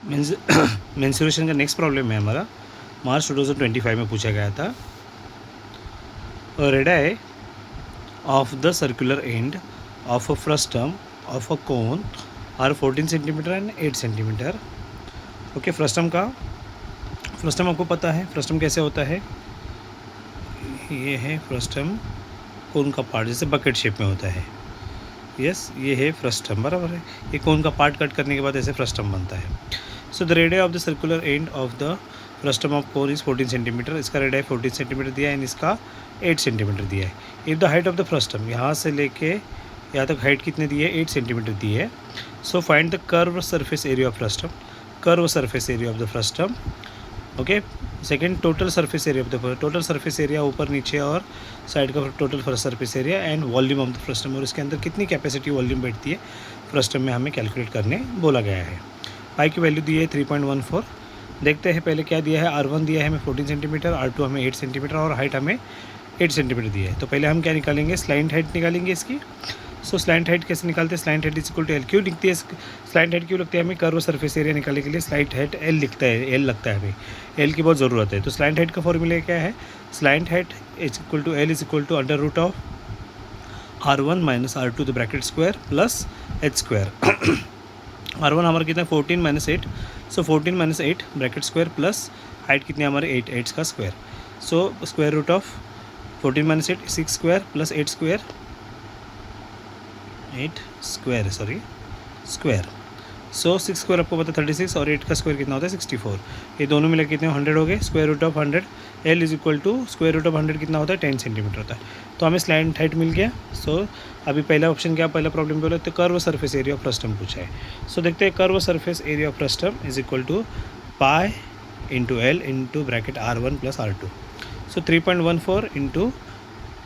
Mensuration का next problem है हमारा, मार्च 2025 में पूछा गया था। Radii of the circular end of a frustum of a cone are 14 centimetre and 8 centimetre. Okay, frustum आपको पता है फ्रस्टम कैसे होता है। ये है फ्रस्टम, कोन का पार्ट जैसे बकेट शेप में होता है। यस, ये है फ्रस्टम, बराबर है। ये कोन का पार्ट कट करने के बाद ऐसे फ्रस्टम बनता है। So the radius of the circular end of the frustum of cone is 14 centimetre. इसका रेडियस 14 सेंटीमीटर दिया है एंड इसका 8 सेंटीमीटर दिया है। If the height of the frustum, यहाँ से लेके यहाँ तक हाइट कितने दी है, 8 सेंटीमीटर दी है। So find the curve surface area of frustum, curve surface area of the frustum. Okay, second total surface area of the, total surface area ऊपर नीचे और साइड का total surface area and volume of the frustum, और इसके अंदर कितनी capacity volume बैठती है फ्रस्टम में हमें कैलकुलेट करने बोला गया है। पाई की वैल्यू दी है 3.14। देखते हैं पहले क्या दिया है। R1 दिया है हमें 14 सेंटीमीटर, R2 हमें 8 सेंटीमीटर और हाइट हमें 8 सेंटीमीटर दी है। तो पहले हम क्या निकालेंगे, स्लाइंट हाइट निकालेंगे इसकी। सो स्लाइंट हाइट कैसे निकालते हैं, slant height is equal to l. क्यों लिखती है स्लाइंट हाइट, क्यों लगती है हमें, कर्व सरफेस एरिया निकालने के लिए स्लाइंट हाइट एल लिखता है, एल लगता है हमें, एल की बहुत ज़रूरत है। तो स्लाइंट हाइट का फॉर्मूला क्या है, slant height is equal to l is equal to under root of R1 माइनस R2 the bracket square plus h square. R1 हमारा कितना है 14 माइनस 8, सो 14 माइनस 8 ब्रैकेट स्क्वायर प्लस हाइट कितनी हमारे 8, 8 का square. So square root of 14 माइनस 8 6 square plus 8 square, 8 square sorry square. So 6 square आपको पता है 36 और 8 का स्क्वायर कितना होता है 64। ये दोनों मिलकर कितने 100 हो गए। Square root of 100 l is equal to square root of 100 कितना होता है 10 सेंटीमीटर होता है। तो हमें स्लाइंट हाइट मिल गया। सो अभी पहला ऑप्शन क्या, पहला प्रॉब्लम बोला तो curve surface area of frustum पूछा है। सो देखते हैं, curve surface area of frustum is equal to pi into L into bracket R1 plus R2। So 3.14 into,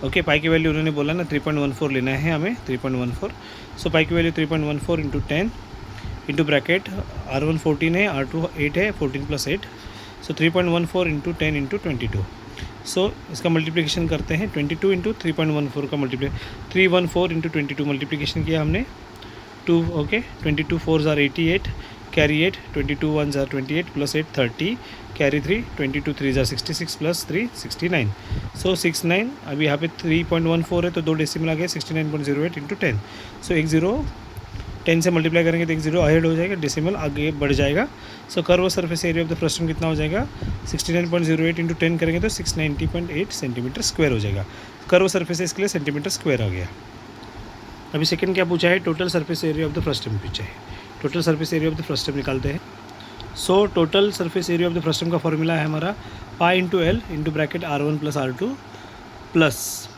okay, pi की वैल्यू उन्होंने बोला ना 3.14 लेना है हमें, 3.14। सो पाई की value 3.14 into 10 into bracket R1 14 है, R2 8 है, 14 प्लस 8। सो 3.14 इंटू 10 इंटू 22। सो इसका मल्टीप्लिकेशन करते हैं, 22 इंटू 3.14 का मल्टीप्लाई 314 इंटू 22 मल्टीप्लिकेशन किया हमने 2। ओके, 22 4 ज़ार 88, कैरी 8, 22 1 ज़ार 28 प्लस 8 30, कैरी 3, 22 3 ज़ार 66 प्लस 3 69। सो 69, अभी यहाँ पे 3.14 है तो 2 डेसिमल आ गए 69.08 इंटू 10। सो 1 0 10 से मल्टीप्लाई करेंगे तो 1 0 अहेड हो जाएगा, डेसिमल आगे बढ़ जाएगा। So curve surface area of the frustum कितना हो जाएगा 69.08 इंटू 10 करेंगे तो 690.8 सेंटीमीटर स्क्वायर हो जाएगा। कर्व सरफेस इसके लिए सेंटीमीटर स्क्वायर आ गया। अभी सेकंड क्या पूछा है, total surface area of the frustum पूछा है। Total surface area of the frustum निकालते हैं। So total surface area of the frustum का फॉर्मूला है हमारा पाई into L into bracket R1 plus R2 plus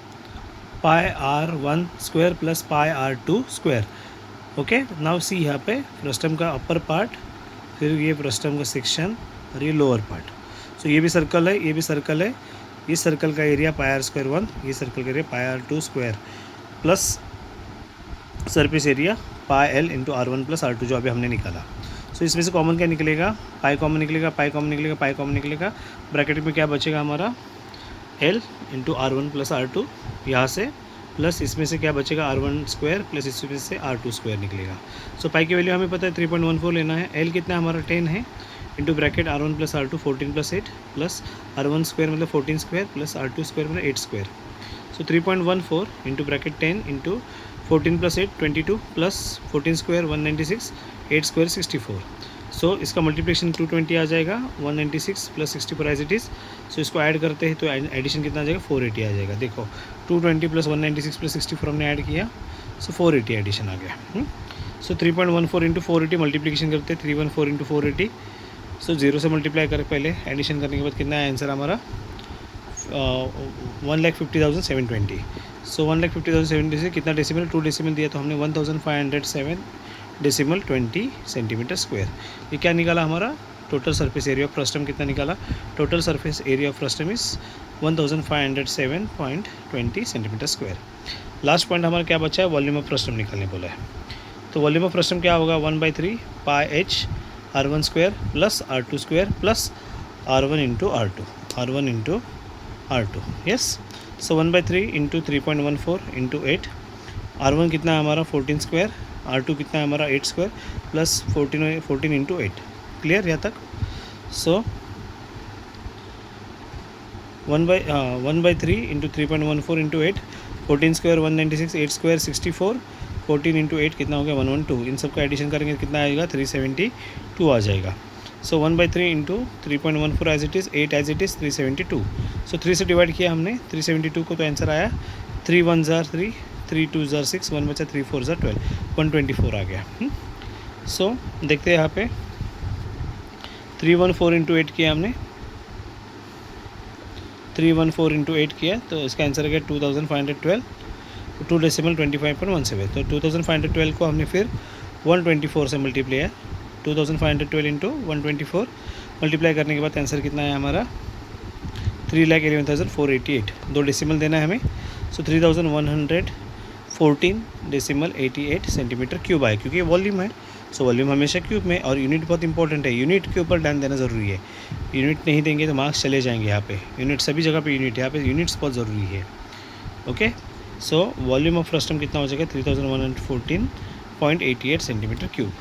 pi R1 square plus pi R2 square. Okay, now see यहाँ पे frustum का upper part, फिर ये फ्रस्टम का सेक्शन और ये लोअर पार्ट। सो ये भी सर्कल है, ये भी सर्कल है। इस सर्कल का एरिया पाई R स्क्वायर 1, ये सर्कल का area pi R2 square plus surface area pi L into R1 plus R2 जो अभी हमने निकाला। सो इसमें से कॉमन क्या निकलेगा, पाई कॉमन निकलेगा, पाई कॉमन निकलेगा, पाई कॉमन निकलेगा। ब्रैकेट में क्या बचेगा हमारा L into R1 plus R2 यहाँ से, प्लस इसमें से क्या बचेगा R1 स्क्वायर प्लस इसमें से R2 स्क्वायर निकलेगा। सो पाई की वैल्यू हमें पता है 3.14 लेना है। एल कितना हमारा 10 है into bracket R1 plus R2 14 plus 8 plus R1 square मतलब 14 स्क्वायर प्लस R2 स्क्वायर मतलब 8 स्क्वायर। सो 3.14 into bracket 10 into 14 plus 8 22 plus 14 square 196, 8 square 64। सो इसका मल्टीप्लिकेशन 220 आ जाएगा, 196 प्लस 64 एज इट इज़। सो इसको ऐड करते हैं तो एडिशन कितना आ जाएगा 480 आ जाएगा। देखो 220 प्लस 196 प्लस 64 हमने ऐड किया, सो 480 एडिशन आ गया। सो 3.14 इंटू 480 मल्टीप्लिकेशन करते हैं 314 इंटू 480। सो 0 से मल्टीप्लाई करें पहले, एडिशन करने के बाद कितना है आंसर हमारा 1,50,720। सो 1,50,720 से कितना डेसिमल 2 डेसिमल दिया तो हमने 1,507 डेसिमल 20 सेंटीमीटर स्क्वायर। ये क्या निकाला हमारा total surface area of frustum कितना निकाला, total surface area of frustum is 1,507.20 centimetre square. Last point हमारा क्या बचा है, वॉल्यूम ऑफ फ्रस्टम निकालने बोला है। तो वॉल्यूम ऑफ फ्रस्टम क्या होगा 1/3 pi H R1 square plus R2 square plus R1 into R2 yes. So 1/3 into 3.14 into 8, R1 कितना है हमारा 14 स्क्वायर, R2 कितना है हमारा 8 स्क्वायर प्लस 14 इंटू 8। क्लियर यहाँ तक? सो 1/3 into 3.14 into 8, 14 square 196, 8 square 64, 14 into 8 कितना हो गया 112, इन सब का एडिशन करेंगे कितना आएगा 372 आ जाएगा. So 1/3 into 3.14 as it is, 8 as it is 372. So 3 से डिवाइड किया हमने 372 को, तो आंसर आया 3 1 ज़ार 3, 3 2 ज़ार 6, 1 बचा 3 4 ज़ार 12, 124 आ गया. सो देखते हैं यहाँ पे 314 इंटू 8 किया हमने, 314 इंटू 8 किया, तो इसका आंसर आ गया 2512, 2 डेसिमल 25.17. तो 2512 को हमने फिर 124 से मल्टीप्लाई है, 2512 इंटू 124 मल्टीप्लाई करने के बाद आंसर कितना है हमारा 3,11,488. 2 डेसिमल देना है हमें. सो 3114 डेसिमल 88 सेंटीमीटर क्यूब आए, क्योंकि ये वॉल्यूम है. सो वॉल्यूम हमेशा क्यूब में, और यूनिट बहुत इंपॉर्टेंट है. यूनिट के ऊपर ध्यान देना ज़रूरी है. यूनिट नहीं देंगे तो मार्क्स चले जाएंगे. यहाँ पे यूनिट सभी जगह पे यूनिट, यहाँ पे यूनिट्स बहुत ज़रूरी है. Okay. So volume of frustum कितना हो जाएगा 3114.88 सेंटीमीटर क्यूब.